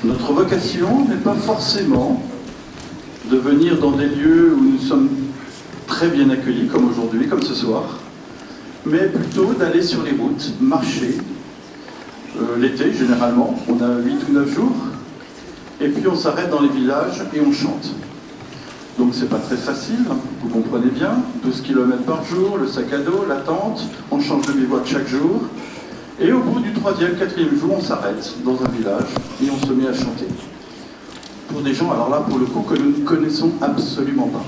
Notre vocation n'est pas forcément de venir dans des lieux où nous sommes très bien accueillis, comme aujourd'hui, comme ce soir, mais plutôt d'aller sur les routes, marcher. L'été, généralement, on a 8 ou 9 jours, et puis on s'arrête dans les villages et on chante. Donc c'est pas très facile, vous comprenez bien, 12 km par jour, le sac à dos, la tente, on change de bivouac chaque jour, et au bout du 3e, 4e jour, on s'arrête dans un village et on se met à chanter. Pour des gens, alors là, pour le coup, que nous ne connaissons absolument pas.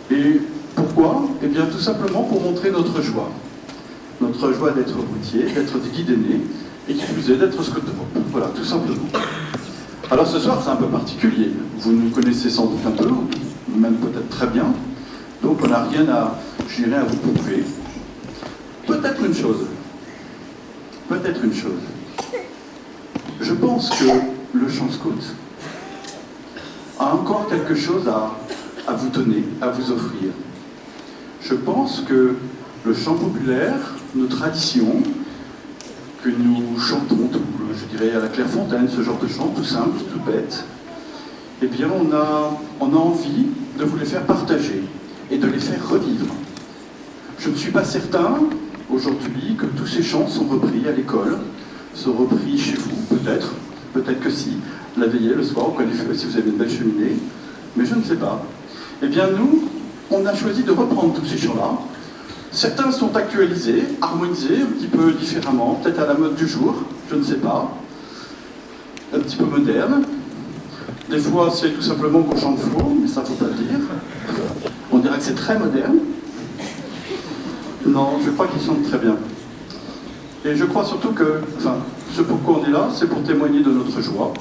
Et pourquoi? Eh bien, tout simplement pour montrer notre joie. Notre joie d'être routier, d'être guide aîné, et qui plus est, d'être scotopop. Voilà, tout simplement. Alors ce soir, c'est un peu particulier. Vous nous connaissez sans doute un peu, ou même peut-être très bien. Donc on n'a rien à, je dirais, à vous prouver. Peut-être une chose. Peut-être une chose. Je pense que le chant scout a encore quelque chose à vous donner, à vous offrir. Je pense que le chant populaire, nos traditions, que nous chantons, je dirais à la Clairefontaine, ce genre de chant tout simple, tout bête, eh bien on a envie de vous les faire partager et de les faire revivre. Je ne suis pas certain aujourd'hui que tous ces chants sont repris à l'école, sont repris chez vous, peut-être que si, la veillée le soir au coin du feu, si vous avez une belle cheminée, mais je ne sais pas. Eh bien nous, on a choisi de reprendre tous ces chants-là. Certains sont actualisés, harmonisés un petit peu différemment, peut-être à la mode du jour, je ne sais pas, un petit peu moderne. Des fois, c'est tout simplement qu'on chante faux, mais ça, ne faut pas le dire. On dirait que c'est très moderne. Non, je crois qu'ils chantent très bien. Et je crois surtout que, enfin, ce pourquoi on est là, c'est pour témoigner de notre joie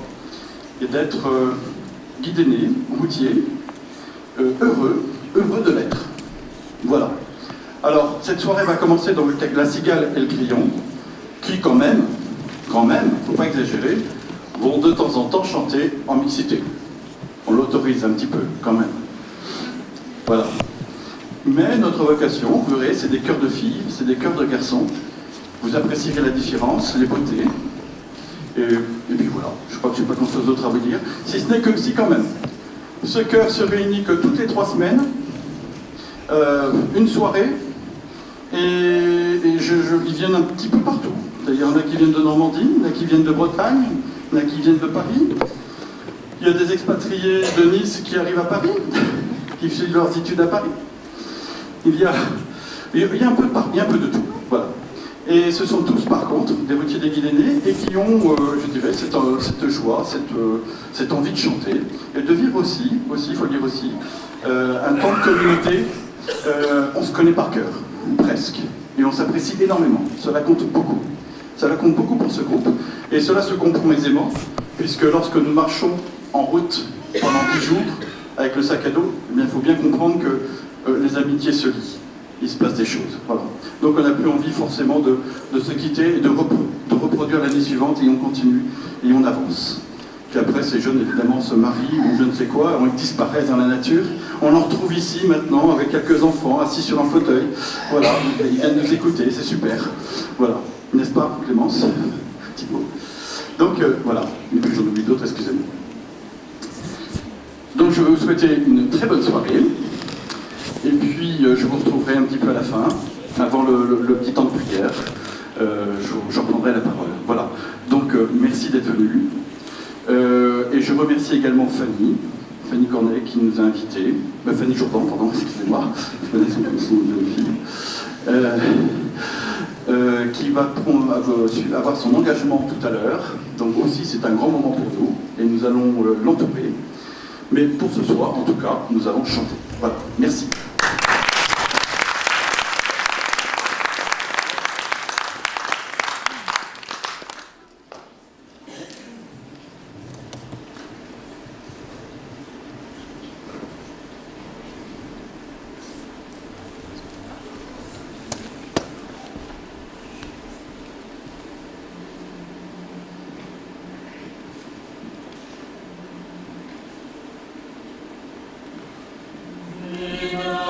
et d'être guide aîné, routier, heureux de l'être. Voilà. Alors, cette soirée va commencer dans la cigale et le grillon, qui quand même, faut pas exagérer, vont de temps en temps chanter en mixité. On l'autorise un petit peu, quand même. Voilà. Mais notre vocation, vous verrez, c'est des chœurs de filles, c'est des chœurs de garçons. Vous apprécierez la différence, les beautés. Et puis voilà, je crois que je n'ai pas grand-chose d'autre à vous dire. Si ce n'est que, si quand même, ce chœur se réunit que toutes les 3 semaines, une soirée, et ils viennent un petit peu partout. Il y en a qui viennent de Normandie, il y en a qui viennent de Bretagne, il y en a qui viennent de Paris. Il y a des expatriés de Nice qui arrivent à Paris, qui suivent leurs études à Paris. Il y a un peu de tout. Voilà. Et ce sont tous, par contre, des routiers des guides aînés et qui ont, je dirais, cette joie, cette envie de chanter et de vivre aussi, il faut le dire aussi, un temps de communauté. On se connaît par cœur, presque, et on s'apprécie énormément. Cela compte beaucoup. Cela compte beaucoup pour ce groupe, et cela se comprend aisément, puisque lorsque nous marchons en route pendant 10 jours, avec le sac à dos, eh bien, il faut bien comprendre que les amitiés se lient. Il se passe des choses. Voilà. Donc on n'a plus envie forcément de se quitter et de reproduire l'année suivante, et on continue, et on avance. Puis après, ces jeunes, évidemment, se marient, ou je ne sais quoi, ils disparaissent dans la nature. On en retrouve ici, maintenant, avec quelques enfants, assis sur un fauteuil. Voilà, ils viennent nous écouter, c'est super. Voilà, n'est-ce pas, Clémence? Thibaut. Donc, voilà. Et puis j'en oublie d'autres, excusez-moi. Donc, je vais vous souhaiter une très bonne soirée. Et puis, je vous retrouverai un petit peu à la fin, avant le petit temps de prière. Je reprendrai la parole. Voilà. Donc, merci d'être venus. Et je remercie également Fanny Cornet qui nous a invités. Fanny Jourdan, pardon, excusez-moi, je connais son jeune fille. Qui va avoir son engagement tout à l'heure. Donc aussi, c'est un grand moment pour nous. Et nous allons l'entourer. Mais pour ce soir, en tout cas, nous allons chanter. Voilà, merci. Viva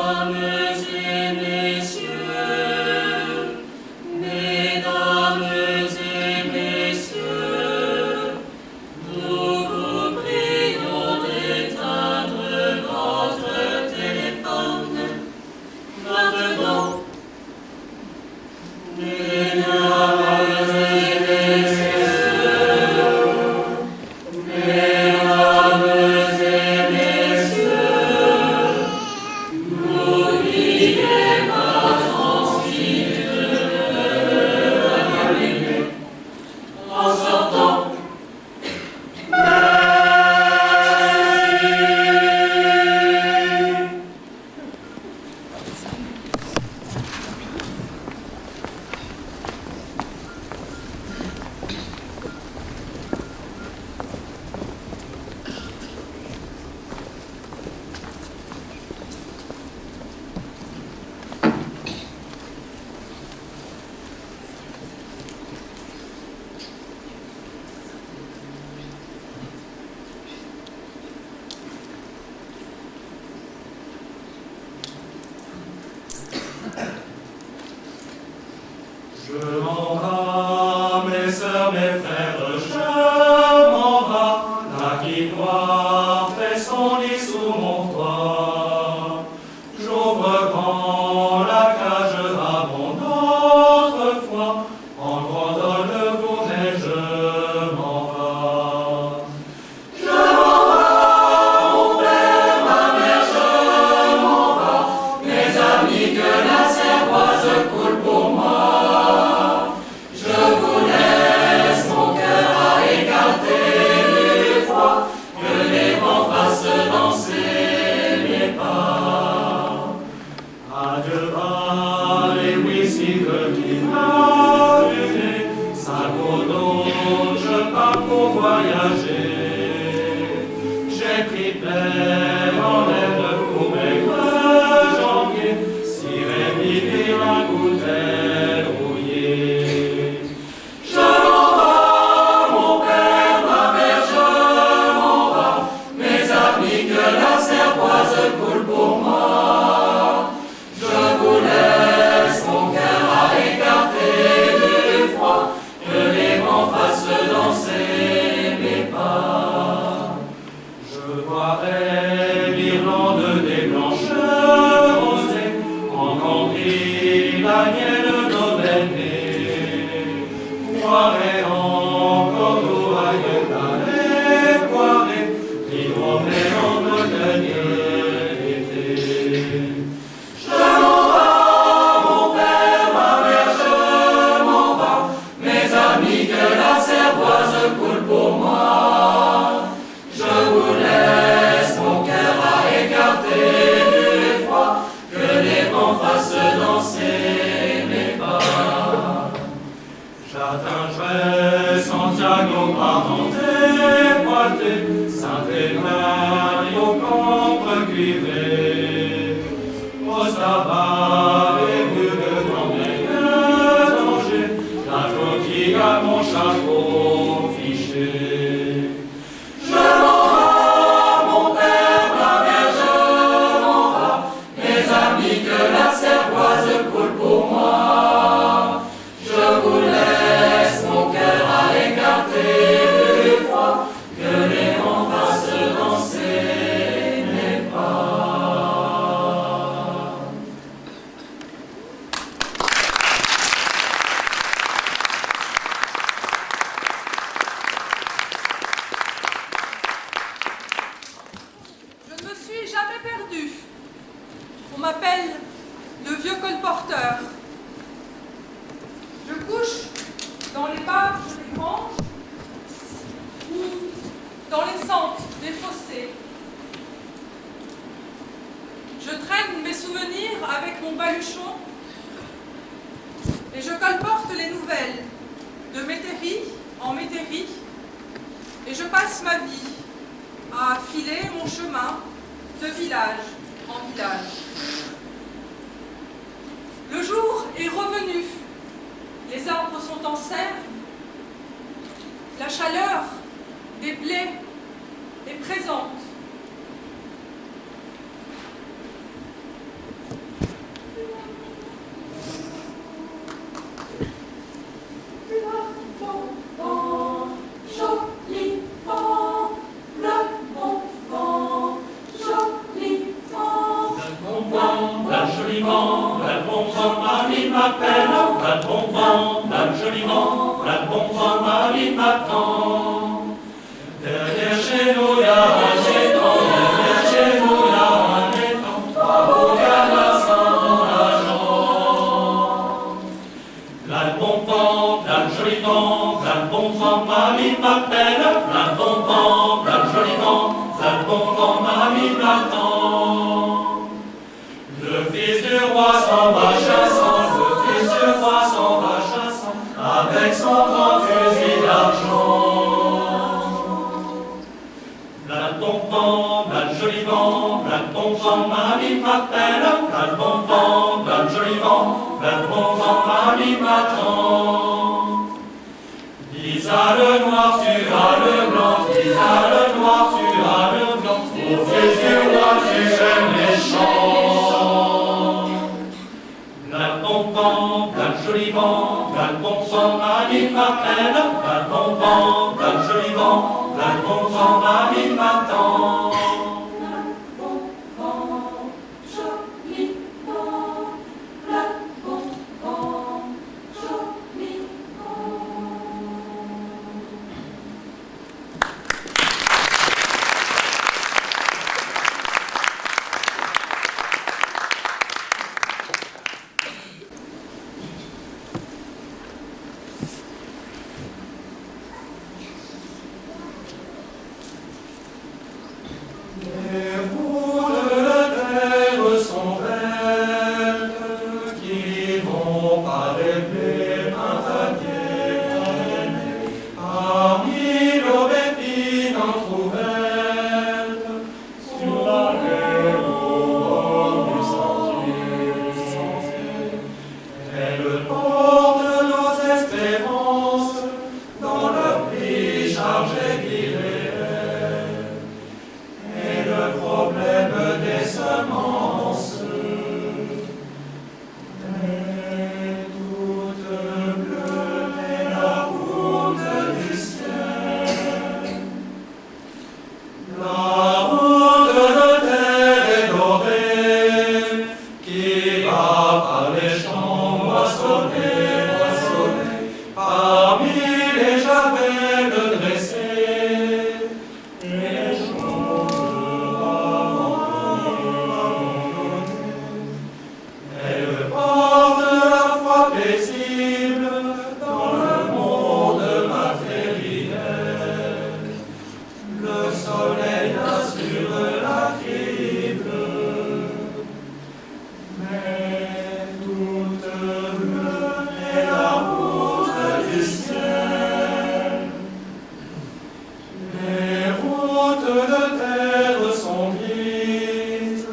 Les routes de terre sont grises,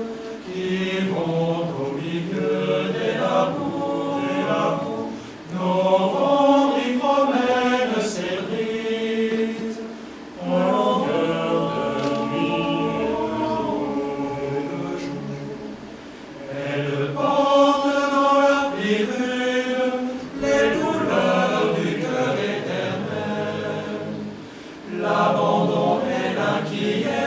qui vont au milieu des labours, novembre y promène ses brises, en longueur de nuit et de jour. Elles portent dans leur pirule les douleurs du cœur éternel, l'abandon et l'inquiétude.